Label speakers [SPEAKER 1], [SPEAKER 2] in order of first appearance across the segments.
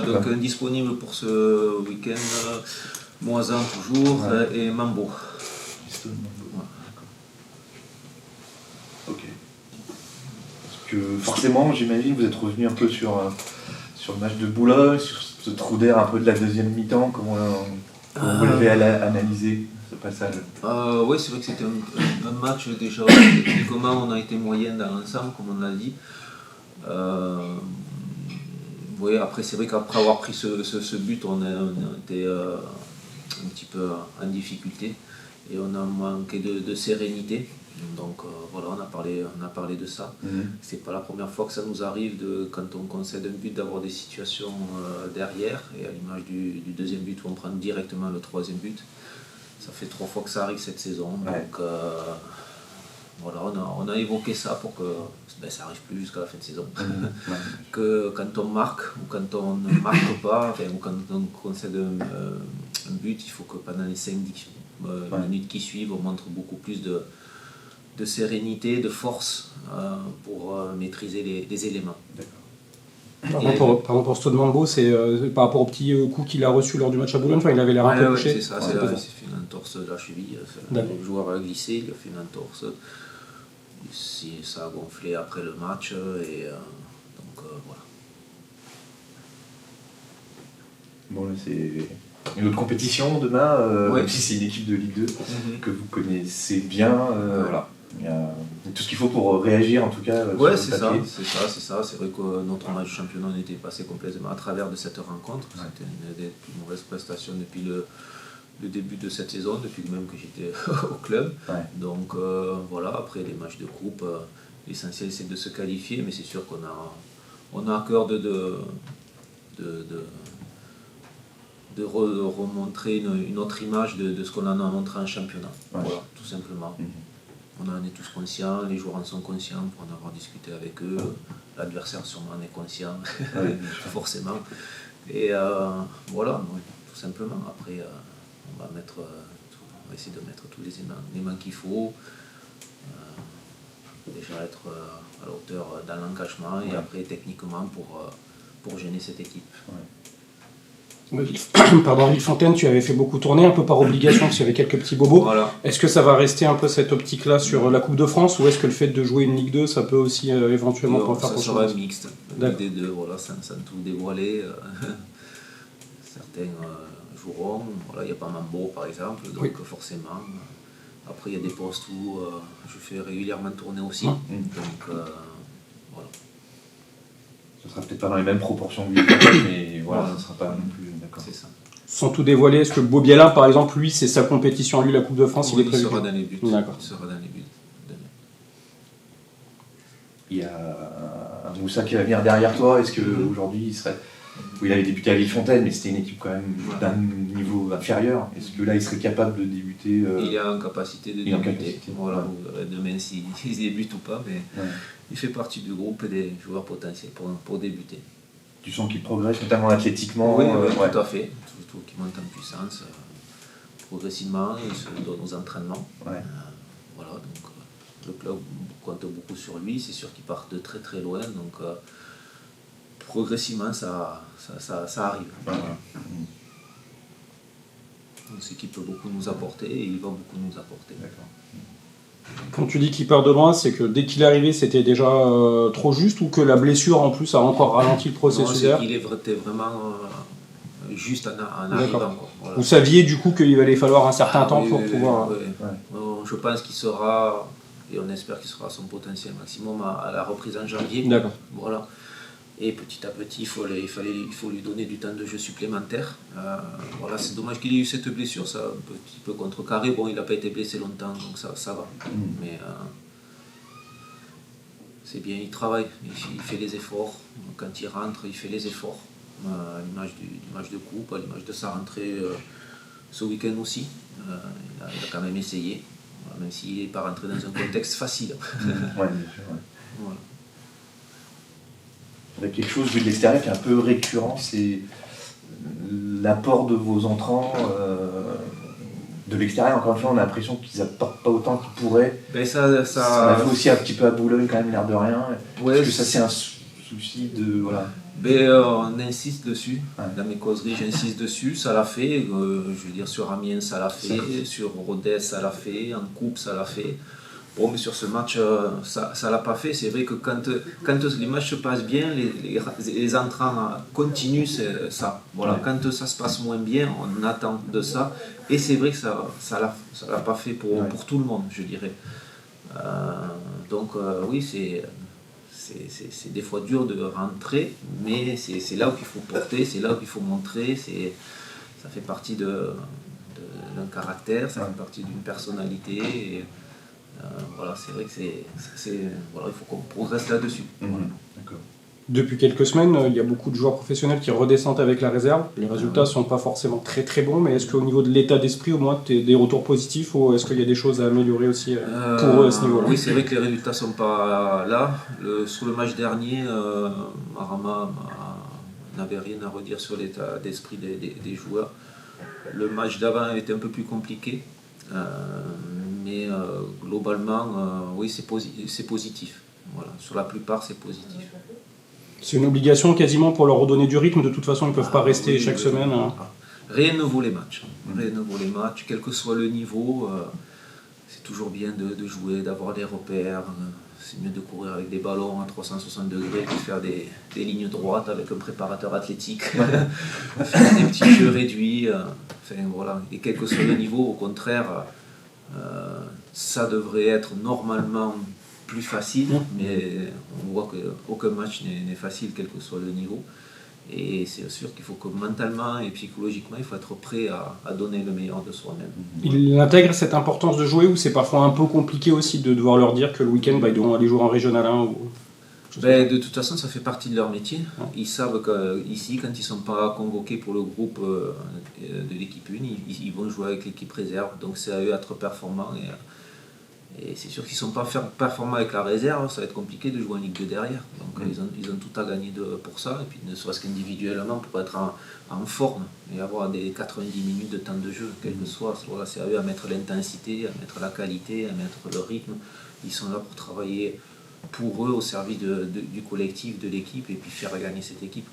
[SPEAKER 1] Donc indisponible pour ce week-end, Moisin toujours et Mambo.
[SPEAKER 2] Ok. Parce que forcément, j'imagine, vous êtes revenu un peu sur le match de Boulogne, sur ce trou d'air un peu de la deuxième mi-temps. Comment vous l'avez analysé, ce passage?
[SPEAKER 1] Oui, c'est vrai que c'était un match déjà. Techniquement, on a été moyen dans l'ensemble, comme on l'a dit. Oui, après, c'est vrai qu'après avoir pris ce but, on a été un petit peu en difficulté et on a manqué de sérénité. Donc voilà, on a parlé de ça. C'est pas la première fois que ça nous arrive quand on concède un but d'avoir des situations derrière, et à l'image du deuxième but où on prend directement le troisième but. Ça fait 3 fois que ça arrive cette saison. Donc voilà, on a évoqué ça pour que ça n'arrive plus jusqu'à la fin de saison. Que quand on marque ou quand on ne marque pas, ou quand on concède un but, il faut que pendant les 5 minutes qui suivent, on montre beaucoup plus de sérénité, de force pour maîtriser les éléments.
[SPEAKER 3] Pour Stade Mambo, c'est par rapport au petit coup qu'il a reçu lors du match à Boulogne, il avait l'air un peu touché.
[SPEAKER 1] C'est ça, il s'est fait une entorse de la cheville. Le joueur a glissé, il a fait une entorse. Ça a gonflé après le match et donc voilà.
[SPEAKER 2] Bon, là, c'est une autre compétition demain, même si c'est une équipe de Ligue 2 que vous connaissez bien. Voilà. Il y a tout ce qu'il faut pour réagir en tout cas.
[SPEAKER 1] Ouais, c'est ça. C'est vrai que notre match de championnat, on était passé complètement à travers de cette rencontre. C'était une des plus mauvaises prestations depuis le début de cette saison, depuis même que j'étais au club. Donc voilà, après les matchs de groupe, l'essentiel c'est de se qualifier, mais c'est sûr qu'on a à cœur de remontrer une autre image de ce qu'on en a montré en championnat. Voilà, tout simplement. On en est tous conscients, les joueurs en sont conscients pour en avoir discuté avec eux, l'adversaire sûrement en est conscient, forcément. Et voilà, tout simplement. Après, on va essayer de mettre tous les éléments qu'il faut, déjà être à la hauteur dans l'engagement et après techniquement pour gêner cette équipe.
[SPEAKER 3] Pardon, Villefontaine, tu avais fait beaucoup tourner, un peu par obligation, parce qu'il y avait quelques petits bobos.
[SPEAKER 1] Voilà.
[SPEAKER 3] Est-ce que ça va rester un peu cette optique-là sur la Coupe de France, ou est-ce que le fait de jouer une Ligue 2, ça peut aussi éventuellement faire
[SPEAKER 1] ça sera mixte, des deux, voilà, sans tout dévoiler. Certains joueront, voilà, il n'y a pas Mambo par exemple, donc forcément. Après, il y a des postes où je fais régulièrement tourner aussi, donc voilà.
[SPEAKER 2] Ce sera peut-être pas dans les mêmes proportions que Villefontaine, mais voilà, ça ne sera pas non plus. D'accord.
[SPEAKER 1] C'est ça.
[SPEAKER 3] Sans tout dévoiler, est-ce que Bobiala, par exemple, lui, c'est sa compétition, lui, la Coupe de France, il est prévu?
[SPEAKER 1] Il sera dans les buts.
[SPEAKER 3] D'accord.
[SPEAKER 1] Il sera dans les buts.
[SPEAKER 2] Il y a Moussa qui va venir derrière toi. Est-ce qu'aujourd'hui, il serait. Oui, il avait débuté à Villefontaine, mais c'était une équipe quand même d'un niveau inférieur. Est-ce que là, il serait capable de débuter
[SPEAKER 1] Il est en capacité de débuter. Voilà. Demain, s'il débute ou pas, mais il fait partie du groupe des joueurs potentiels pour débuter.
[SPEAKER 2] Tu sens qu'il progresse, notamment athlétiquement?
[SPEAKER 1] Oui, tout à fait. Surtout qu'il monte en puissance progressivement, il se donne aux entraînements. Voilà, donc le club compte beaucoup sur lui. C'est sûr qu'il part de très très loin, donc progressivement ça arrive. C'est qu'il peut beaucoup nous apporter et il va beaucoup nous apporter.
[SPEAKER 2] D'accord.
[SPEAKER 3] Quand tu dis qu'il part de loin, c'est que dès qu'il est arrivé, c'était déjà trop juste, ou que la blessure en plus a encore ralenti le processus?
[SPEAKER 1] Non, c'est qu'il était vraiment juste en arrivant. Voilà.
[SPEAKER 3] Vous saviez du coup qu'il allait falloir un certain temps pour pouvoir...
[SPEAKER 1] Je pense qu'il sera, et on espère qu'il sera à son potentiel maximum à la reprise en janvier.
[SPEAKER 3] D'accord.
[SPEAKER 1] Voilà. Et petit à petit, il faut lui donner du temps de jeu supplémentaire. Voilà, c'est dommage qu'il ait eu cette blessure, ça a un petit peu contrecarré. Bon, il n'a pas été blessé longtemps, donc ça va. Mais c'est bien, il travaille, il fait les efforts. Quand il rentre, il fait les efforts. À l'image du match de coupe, à l'image de sa rentrée ce week-end aussi. Il a quand même essayé, même s'il n'est pas rentré dans un contexte facile.
[SPEAKER 2] Bien sûr.
[SPEAKER 1] Voilà.
[SPEAKER 2] Il y a quelque chose vu de l'extérieur qui est un peu récurrent, c'est l'apport de vos entrants de l'extérieur. Encore une fois, on a l'impression qu'ils n'apportent pas autant qu'ils pourraient. Ça a fait aussi un petit peu à Boulogne quand même, l'air de rien. Est-ce que ça c'est un souci de... Voilà.
[SPEAKER 1] On insiste dessus.
[SPEAKER 2] Ouais.
[SPEAKER 1] Dans mes causeries, j'insiste dessus. Ça l'a fait. Je veux dire, sur Amiens, ça l'a fait. Sur Rodez, ça l'a fait. En coupe, ça l'a fait. Bon, mais sur ce match, ça ne l'a pas fait. C'est vrai que quand les matchs se passent bien, les entrants continuent ça. Voilà.
[SPEAKER 2] Ouais.
[SPEAKER 1] Quand ça se passe moins bien, on attend de ça. Et c'est vrai que ça l'a pas fait pour tout le monde, je dirais. Donc oui, c'est des fois dur de rentrer, mais c'est là où il faut porter, c'est là où il faut montrer. Ça fait partie d'un caractère, ça fait partie d'une personnalité. Et, voilà, c'est vrai que voilà, il faut qu'on progresse là-dessus. Voilà.
[SPEAKER 2] D'accord.
[SPEAKER 3] Depuis quelques semaines, il y a beaucoup de joueurs professionnels qui redescendent avec la réserve. Les résultats ne sont pas forcément très très bons, mais est-ce qu'au niveau de l'état d'esprit, au moins, tu as des retours positifs ou est-ce qu'il y a des choses à améliorer aussi pour eux à ce niveau-là?
[SPEAKER 1] Oui, c'est vrai que les résultats ne sont pas là. Sur le match dernier, Marama n'avait rien à redire sur l'état d'esprit des joueurs. Le match d'avant était un peu plus compliqué, mais globalement, oui, c'est positif. Voilà. Sur la plupart, c'est positif.
[SPEAKER 3] C'est une obligation quasiment pour leur redonner du rythme. De toute façon, ils ne peuvent pas rester chaque semaine.
[SPEAKER 1] Rien ne vaut les matchs. Rien ne vaut les matchs, quel que soit le niveau. C'est toujours bien de jouer, d'avoir des repères. C'est mieux de courir avec des ballons à 360 degrés que de faire des lignes droites avec un préparateur athlétique. Faire des petits jeux réduits. Enfin, voilà. Et quel que soit le niveau, au contraire, ça devrait être normalement plus facile, mais on voit qu'aucun match n'est facile, quel que soit le niveau. Et c'est sûr qu'il faut que mentalement et psychologiquement, il faut être prêt à donner le meilleur de soi-même.
[SPEAKER 3] Il intègre cette importance de jouer ou c'est parfois un peu compliqué aussi de devoir leur dire que le week-end, ils devront aller jouer en Régional 1
[SPEAKER 1] de toute façon, ça fait partie de leur métier. Ils savent qu'ici, quand ils ne sont pas convoqués pour le groupe de l'équipe 1, ils vont jouer avec l'équipe réserve. Donc c'est à eux d'être performants. Et c'est sûr qu'ils ne sont pas performants avec la réserve, ça va être compliqué de jouer en Ligue 2 derrière. Donc ils ont tout à gagner pour ça. Et puis ne serait-ce qu'individuellement, pour être en forme et avoir des 90 minutes de temps de jeu, quel que soit. Voilà, c'est à eux à mettre l'intensité, à mettre la qualité, à mettre le rythme. Ils sont là pour travailler pour eux au service du collectif, de l'équipe, et puis faire gagner cette équipe.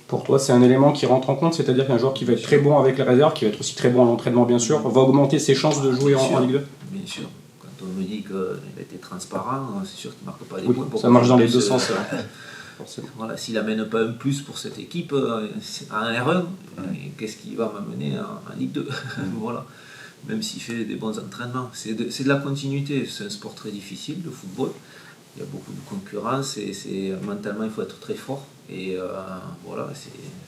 [SPEAKER 3] Pour toi, c'est un élément qui rentre en compte, c'est-à-dire qu'un joueur qui va être très bon avec la réserve, qui va être aussi très bon à l'entraînement bien sûr, va augmenter ses chances de jouer en Ligue 2 ?
[SPEAKER 1] Bien sûr. Quand on me dit qu'il a été transparent, c'est sûr qu'il ne marque pas des
[SPEAKER 3] points. Ça marche dans les deux sens.
[SPEAKER 1] Voilà, s'il n'amène pas un plus pour cette équipe en R1, qu'est-ce qui va m'amener en Ligue 2 Voilà. Même s'il fait des bons entraînements. C'est de la continuité. C'est un sport très difficile, le football. Il y a beaucoup de concurrence et mentalement il faut être très fort. Et voilà,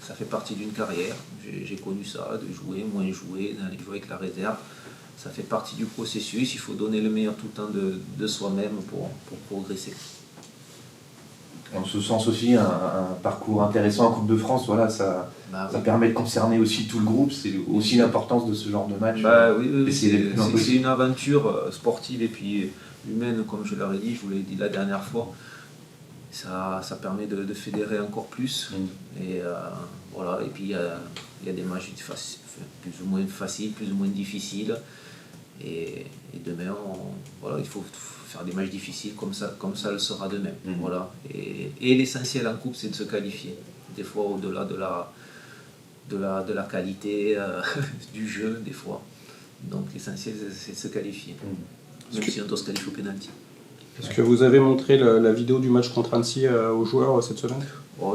[SPEAKER 1] ça fait partie d'une carrière. J'ai connu ça, de jouer, moins jouer, d'aller jouer avec la réserve. Ça fait partie du processus. Il faut donner le meilleur tout le temps de soi-même pour progresser.
[SPEAKER 2] En ce sens aussi, un parcours intéressant en Coupe de France, voilà, ça permet de concerner aussi tout le groupe. C'est aussi l'importance de ce genre de match.
[SPEAKER 1] Oui, c'est une aventure sportive et puis humaine, comme je leur ai dit, je vous l'ai dit la dernière fois. Ça permet de fédérer encore plus. Et voilà, et puis il y a des matchs plus ou moins faciles, plus ou moins difficiles. Et demain, voilà, il faut faire des matchs difficiles comme ça le sera demain. Voilà. Et l'essentiel en coupe, c'est de se qualifier. Des fois, au-delà de la qualité du jeu, des fois. Donc l'essentiel, c'est de se qualifier. Même si on doit se qualifier au pénalty.
[SPEAKER 3] Est-ce que vous avez montré la vidéo du match contre Annecy aux joueurs cette semaine ?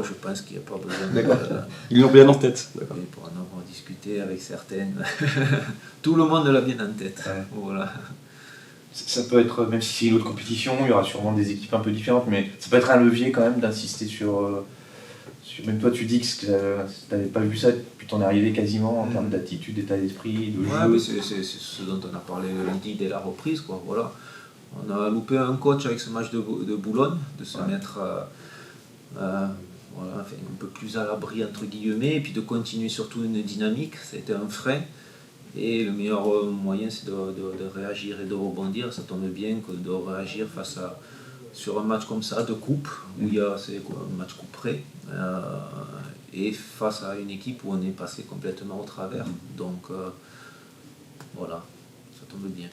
[SPEAKER 1] Je pense qu'il n'y a pas besoin
[SPEAKER 3] Ils l'ont bien en tête.
[SPEAKER 1] Pour en avoir discuté avec certaines. Tout le monde l'a bien en tête. Ouais. Voilà.
[SPEAKER 2] Ça peut être, même si c'est une autre compétition, il y aura sûrement des équipes un peu différentes, mais ça peut être un levier quand même d'insister sur même toi tu dis que tu n'avais pas vu ça depuis ton arrivée quasiment en termes d'attitude, d'état d'esprit, de jeu.
[SPEAKER 1] Mais c'est ce dont on a parlé lundi dès la reprise, quoi. Voilà. On a loupé un coach avec ce match de Boulogne, de se mettre un peu plus à l'abri entre guillemets, et puis de continuer surtout une dynamique. C'était un frein. Et le meilleur moyen, c'est de réagir et de rebondir. Ça tombe bien que de réagir sur un match comme ça, de coupe, où c'est un match couperé, et face à une équipe où on est passé complètement au travers. Donc voilà, ça tombe bien.